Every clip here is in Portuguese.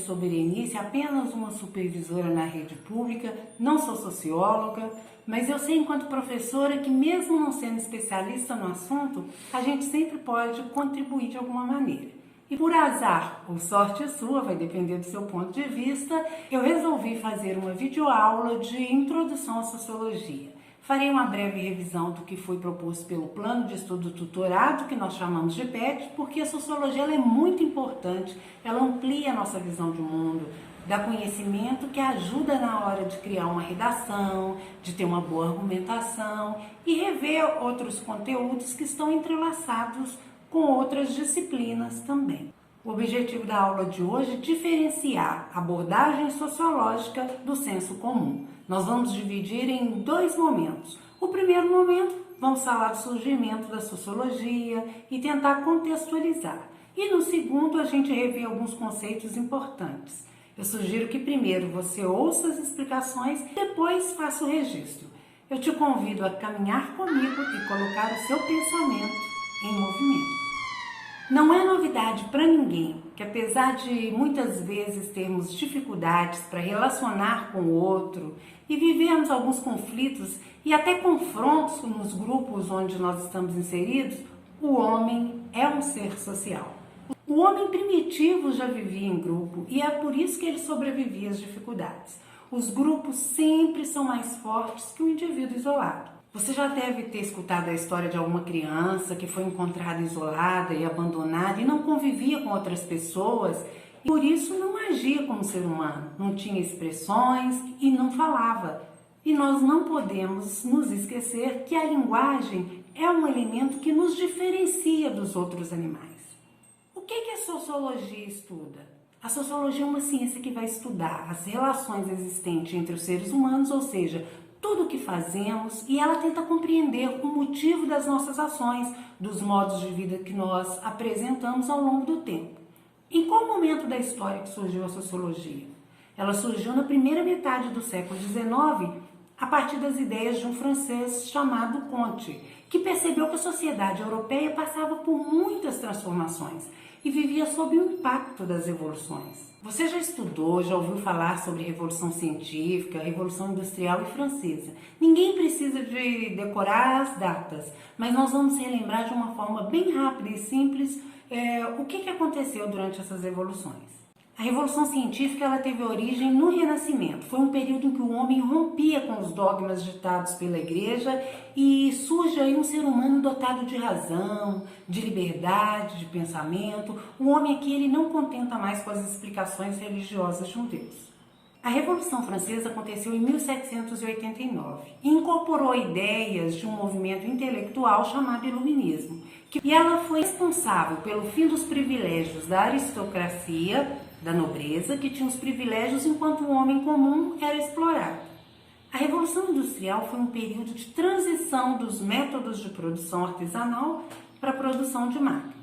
sou Berenice, apenas uma supervisora na rede pública, não sou socióloga, mas eu sei enquanto professora que mesmo não sendo especialista no assunto, a gente sempre pode contribuir de alguma maneira. E por azar ou sorte sua, vai depender do seu ponto de vista, eu resolvi fazer uma videoaula de introdução à sociologia. Farei uma breve revisão do que foi proposto pelo plano de estudo tutorado, que nós chamamos de PET, porque a sociologia ela é muito importante, ela amplia a nossa visão de mundo, dá conhecimento que ajuda na hora de criar uma redação, de ter uma boa argumentação e rever outros conteúdos que estão entrelaçados com outras disciplinas também. O objetivo da aula de hoje é diferenciar a abordagem sociológica do senso comum. Nós vamos dividir em dois momentos. O primeiro momento, vamos falar do surgimento da sociologia e tentar contextualizar. E no segundo, a gente revê alguns conceitos importantes. Eu sugiro que primeiro você ouça as explicações e depois faça o registro. Eu te convido a caminhar comigo e colocar o seu pensamento em movimento. Não é novidade para ninguém que, apesar de muitas vezes termos dificuldades para relacionar com o outro e vivermos alguns conflitos e até confrontos nos grupos onde nós estamos inseridos, o homem é um ser social. O homem primitivo já vivia em grupo e é por isso que ele sobrevivia às dificuldades. Os grupos sempre são mais fortes que o indivíduo isolado. Você já deve ter escutado a história de alguma criança que foi encontrada isolada e abandonada e não convivia com outras pessoas e por isso não agia como ser humano, não tinha expressões e não falava. E nós não podemos nos esquecer que a linguagem é um elemento que nos diferencia dos outros animais. O que a sociologia estuda? A sociologia é uma ciência que vai estudar as relações existentes entre os seres humanos, ou seja, tudo o que fazemos, e ela tenta compreender o motivo das nossas ações, dos modos de vida que nós apresentamos ao longo do tempo. Em qual momento da história que surgiu a sociologia? Ela surgiu na primeira metade do século XIX, a partir das ideias de um francês chamado Comte, que percebeu que a sociedade europeia passava por muitas transformações e vivia sob o impacto das revoluções. Você já estudou, já ouviu falar sobre Revolução Científica, Revolução Industrial e Francesa. Ninguém precisa de decorar as datas, mas nós vamos relembrar de uma forma bem rápida e simples o que aconteceu durante essas revoluções. A Revolução Científica ela teve origem no Renascimento. Foi um período em que o homem rompia com os dogmas ditados pela Igreja e surge aí um ser humano dotado de razão, de liberdade, de pensamento. O homem aqui ele não contenta mais com as explicações religiosas de um Deus. A Revolução Francesa aconteceu em 1789 e incorporou ideias de um movimento intelectual chamado Iluminismo. E ela foi responsável pelo fim dos privilégios da aristocracia, da nobreza, que tinha os privilégios enquanto o homem comum era explorado. A Revolução Industrial foi um período de transição dos métodos de produção artesanal para a produção de máquinas.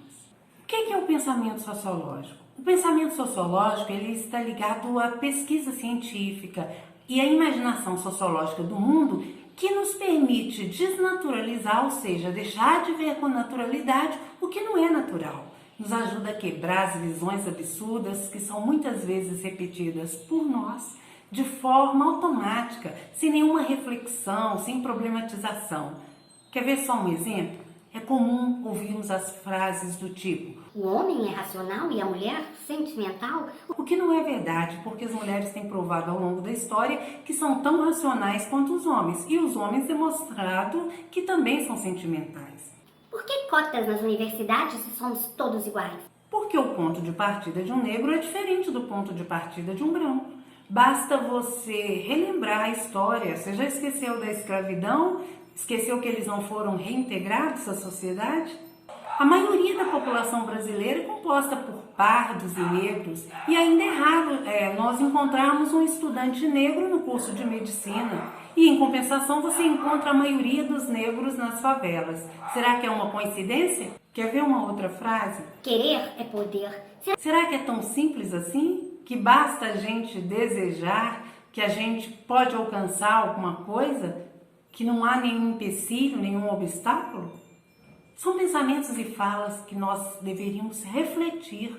O que é o pensamento sociológico? O pensamento sociológico ele está ligado à pesquisa científica e à imaginação sociológica do mundo que nos permite desnaturalizar, ou seja, deixar de ver com naturalidade o que não é natural. Nos ajuda a quebrar as visões absurdas que são muitas vezes repetidas por nós de forma automática, sem nenhuma reflexão, sem problematização. Quer ver só um exemplo? É comum ouvirmos as frases do tipo: o homem é racional e a mulher sentimental? O que não é verdade, porque as mulheres têm provado ao longo da história que são tão racionais quanto os homens, e os homens demonstrado que também são sentimentais. Por que cotas nas universidades se somos todos iguais? Porque o ponto de partida de um negro é diferente do ponto de partida de um branco. Basta você relembrar a história. Você já esqueceu da escravidão? Esqueceu que eles não foram reintegrados à sociedade? A maioria da população brasileira é composta por pardos e negros. E ainda é raro nós encontrarmos um estudante negro no curso de medicina. E em compensação você encontra a maioria dos negros nas favelas. Será que é uma coincidência? Quer ver uma outra frase? Querer é poder. Será que é tão simples assim? Que basta a gente desejar, que a gente pode alcançar alguma coisa? Que não há nenhum empecilho, nenhum obstáculo? São pensamentos e falas que nós deveríamos refletir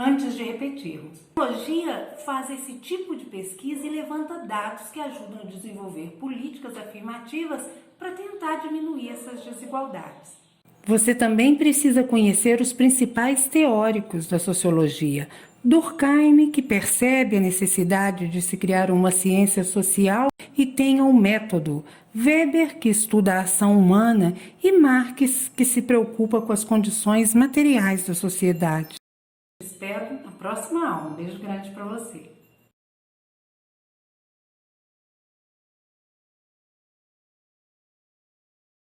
antes de repetirmos. A sociologia faz esse tipo de pesquisa e levanta dados que ajudam a desenvolver políticas afirmativas para tentar diminuir essas desigualdades. Você também precisa conhecer os principais teóricos da sociologia. Durkheim, que percebe a necessidade de se criar uma ciência social e tenha um método. Weber, que estuda a ação humana, e Marx, que se preocupa com as condições materiais da sociedade. Espero na próxima aula. Um beijo grande para você.